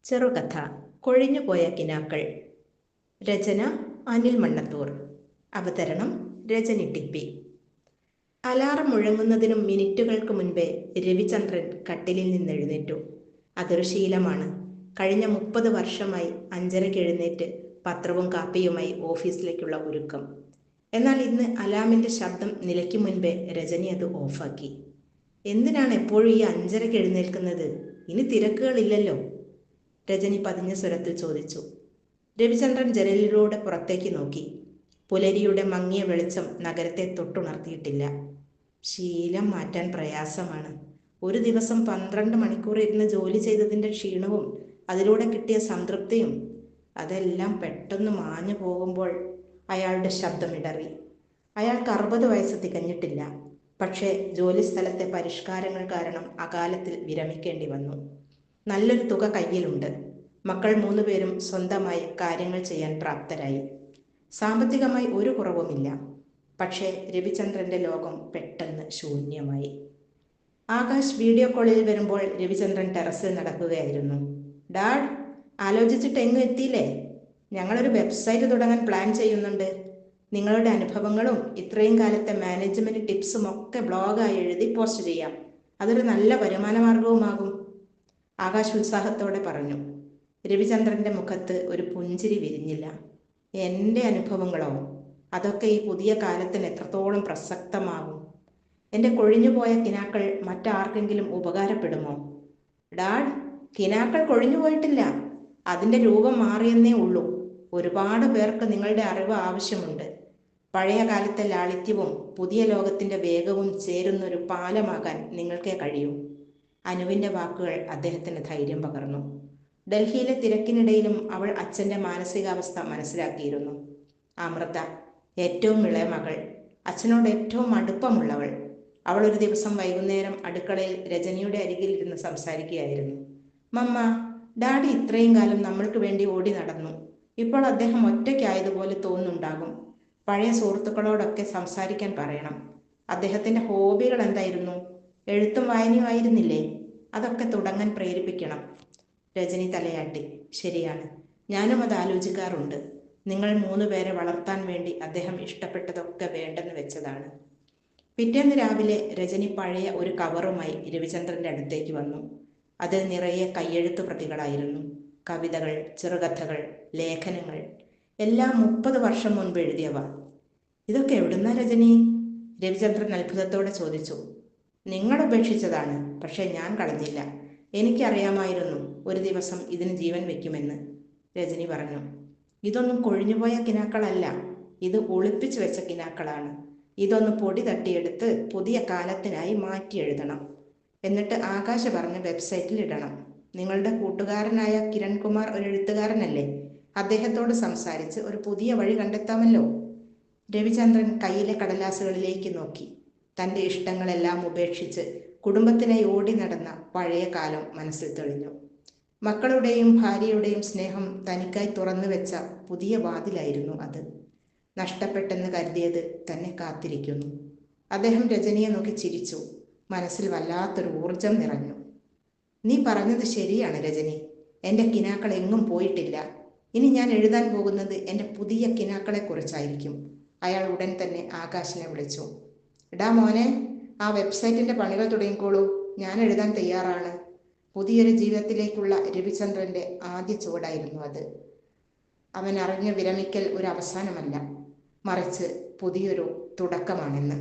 ചെറുകഥ കൊഴിഞ്ഞുപോയ കിനാക്കൾ. രചന അനിൽ മണ്ണത്തൂർ. അവതരണം രജനി ടിപ്പി. അലാറം മുഴങ്ങുന്നതിനും മിനിറ്റുകൾക്ക് മുൻപേ രവിചന്ദ്രൻ കട്ടിലിൽ നിന്നെഴുന്നേറ്റു. അതൊരു ശീലമാണ്. കഴിഞ്ഞ 30 വർഷമായി 5:30 എഴുന്നേറ്റ് പത്രവും കാപ്പിയുമായി ഓഫീസിലേക്കുള്ള ഒരുക്കം. എന്നാൽ ഇന്ന് അലാമിൻ്റെ ശബ്ദം നിലയ്ക്ക് മുൻപേ രജനി അത് ഓഫാക്കി. എന്തിനാണ് എപ്പോഴും ഈ 5:30 എഴുന്നേൽക്കുന്നത്? ഇനി തിരക്കുകളില്ലല്ലോ, രജനി പതിഞ്ഞ സ്വരത്തിൽ ചോദിച്ചു. രവിചന്ദ്രൻ ജനലിലൂടെ പുറത്തേക്ക് നോക്കി. പുലരിയുടെ മങ്ങിയ വെളിച്ചം നഗരത്തെ തൊട്ടുണർത്തിയിട്ടില്ല. ശീലം മാറ്റാൻ പ്രയാസമാണ്. ഒരു ദിവസം 12 മണിക്കൂർ ഇരുന്ന് ജോലി ചെയ്തതിൻ്റെ ക്ഷീണവും അതിലൂടെ കിട്ടിയ സംതൃപ്തിയും അതെല്ലാം പെട്ടെന്ന് മാഞ്ഞു പോകുമ്പോൾ അയാളുടെ ശബ്ദമിടറി. അയാൾക്ക് 60 വയസ്സ് തികഞ്ഞിട്ടില്ല. പക്ഷേ ജോലിസ്ഥലത്തെ പരിഷ്കാരങ്ങൾ കാരണം അകാലത്തിൽ വിരമിക്കേണ്ടി വന്നു. നല്ലൊരു തുക കയ്യിലുണ്ട്. മക്കൾ 3 പേരും സ്വന്തമായി കാര്യങ്ങൾ ചെയ്യാൻ പ്രാപ്തരായി. സാമ്പത്തികമായി ഒരു കുറവുമില്ല. പക്ഷേ രവിചന്ദ്രൻ്റെ ലോകം പെട്ടെന്ന് ശൂന്യമായി. ആകാശ് വീഡിയോ കോളിൽ വരുമ്പോൾ രവിചന്ദ്രൻ ടെറസിൽ നടക്കുകയായിരുന്നു. ഡാഡ്, ആലോചിച്ചിട്ട് എങ്ങും എത്തിയില്ലേ? ഞങ്ങളൊരു വെബ്സൈറ്റ് തുടങ്ങാൻ പ്ലാൻ ചെയ്യുന്നുണ്ട്. നിങ്ങളുടെ അനുഭവങ്ങളും ഇത്രയും കാലത്തെ മാനേജ്മെൻറ്റ് ടിപ്സും ഒക്കെ ബ്ലോഗായി എഴുതി പോസ്റ്റ് ചെയ്യാം. അതൊരു നല്ല വരുമാന മാർഗവുമാകും, ആകാശ് ഉത്സാഹത്തോടെ പറഞ്ഞു. രവിചന്ദ്രൻ്റെ മുഖത്ത് ഒരു പുഞ്ചിരി വിരിഞ്ഞില്ല. എൻ്റെ അനുഭവങ്ങളോ? അതൊക്കെ ഈ പുതിയ കാലത്തിന് എത്രത്തോളം പ്രസക്തമാകും? എൻ്റെ കൊഴിഞ്ഞുപോയ കിനാക്കൾ മറ്റാർക്കെങ്കിലും ഉപകാരപ്പെടുമോ? ഡാഡ്, കിനാക്കൾ കൊഴിഞ്ഞുപോയിട്ടില്ല. അതിൻ്റെ രൂപം മാറിയെന്നേ ഉള്ളൂ. ഒരുപാട് പേർക്ക് നിങ്ങളുടെ അറിവ് ആവശ്യമുണ്ട്. പഴയ കാലത്തെ ലാളിത്യവും പുതിയ ലോകത്തിൻ്റെ വേഗവും ചേരുന്നൊരു പാലമാകാൻ നിങ്ങൾക്കേ കഴിയൂ. അനുവിൻ്റെ വാക്കുകൾ അദ്ദേഹത്തിന് ധൈര്യം പകർന്നു. ഡൽഹിയിലെ തിരക്കിനിടയിലും അവൾ അച്ഛൻ്റെ മാനസികാവസ്ഥ മനസ്സിലാക്കിയിരുന്നു. അമൃത, ഏറ്റവും ഇളയ മകൾ, അച്ഛനോട് ഏറ്റവും അടുപ്പമുള്ളവൾ. അവൾ ഒരു ദിവസം വൈകുന്നേരം അടുക്കളയിൽ രജനിയുടെ അരികിൽ ഇരുന്ന് സംസാരിക്കുകയായിരുന്നു. മമ്മ, ഡാഡി ഇത്രയും കാലം നമ്മൾക്ക് വേണ്ടി ഓടി നടന്നു. ഇപ്പോൾ അദ്ദേഹം ഒറ്റയ്ക്കായതുപോലെ തോന്നുന്നുണ്ടാകും. പഴയ സുഹൃത്തുക്കളോടൊക്കെ സംസാരിക്കാൻ പറയണം. അദ്ദേഹത്തിൻ്റെ ഹോബികൾ എന്തായിരുന്നു? എഴുത്തും വായനയും ആയിരുന്നില്ലേ? അതൊക്കെ തുടങ്ങാൻ പ്രേരിപ്പിക്കണം. രജനി തലയാട്ടി. ശരിയാണ്, ഞാനും അത് ആലോചിക്കാറുണ്ട്. നിങ്ങൾ 3 പേരെ വളർത്താൻ വേണ്ടി അദ്ദേഹം ഇഷ്ടപ്പെട്ടതൊക്കെ വേണ്ടെന്ന് വെച്ചതാണ്. പിറ്റേന്ന് രാവിലെ രജനി പഴയ ഒരു കവറുമായി രവിചന്ദ്രൻ്റെ അടുത്തേക്ക് വന്നു. അതിൽ നിറയെ കയ്യെഴുത്തു പ്രതികളായിരുന്നു. കവിതകൾ, ചെറുകഥകൾ, ലേഖനങ്ങൾ, എല്ലാം 30 വർഷം മുൻപ് എഴുതിയവ. ഇതൊക്കെ എവിടുന്നാ രജനി? രവിചന്ദ്രൻ അത്ഭുതത്തോടെ ചോദിച്ചു. നിങ്ങൾ ഉപേക്ഷിച്ചതാണ്, പക്ഷേ ഞാൻ കളഞ്ഞില്ല. എനിക്കറിയാമായിരുന്നു ഒരു ദിവസം ഇതിന് ജീവൻ വയ്ക്കുമെന്ന്, രജനി പറഞ്ഞു. ഇതൊന്നും കൊഴിഞ്ഞുപോയ കിനാക്കളല്ല, ഇത് ഒളിപ്പിച്ചു വെച്ച കിനാക്കളാണ്. ഇതൊന്ന് പൊടി തട്ടിയെടുത്ത് പുതിയ കാലത്തിനായി മാറ്റി എഴുതണം. എന്നിട്ട് ആകാശ് പറഞ്ഞ വെബ്സൈറ്റിൽ ഇടണം. നിങ്ങളുടെ കൂട്ടുകാരനായ കിരൺകുമാർ ഒരു എഴുത്തുകാരനല്ലേ? അദ്ദേഹത്തോട് സംസാരിച്ച് ഒരു പുതിയ വഴി കണ്ടെത്താമല്ലോ. രവിചന്ദ്രൻ കയ്യിലെ കടലാസുകളിലേക്ക് നോക്കി. തൻ്റെ ഇഷ്ടങ്ങളെല്ലാം ഉപേക്ഷിച്ച് കുടുംബത്തിനായി ഓടി നടന്ന പഴയ കാലം മനസ്സിൽ തെളിഞ്ഞു. മക്കളുടെയും ഭാര്യയുടെയും സ്നേഹം തനിക്കായി തുറന്നു വെച്ച പുതിയ വാതിലായിരുന്നു അത്. നഷ്ടപ്പെട്ടെന്ന് കരുതിയത് തന്നെ കാത്തിരിക്കുന്നു. അദ്ദേഹം രജനിയെ നോക്കി ചിരിച്ചു. മനസ്സിൽ വല്ലാത്തൊരു ഊർജം നിറഞ്ഞു. നീ പറഞ്ഞത് ശരിയാണ് രജനി. എൻ്റെ കിനാക്കൾ എങ്ങും പോയിട്ടില്ല. ഇനി ഞാൻ എഴുതാൻ പോകുന്നത് എൻ്റെ പുതിയ കിനാക്കളെക്കുറിച്ചായിരിക്കും. അയാൾ ഉടൻ തന്നെ ആകാശിനെ വിളിച്ചു. എടാ മോനെ, ആ വെബ്സൈറ്റിൻ്റെ പണികൾ തുടങ്ങിക്കോളൂ. ഞാൻ എഴുതാൻ തയ്യാറാണ്. പുതിയൊരു ജീവിതത്തിലേക്കുള്ള രവിചന്ദ്രൻ്റെ ആദ്യ ചുവടായിരുന്നു അത്. അവൻ അറിഞ്ഞ വിരമിക്കൽ ഒരു അവസാനമല്ല, മറിച്ച് പുതിയൊരു തുടക്കമാണെന്ന്.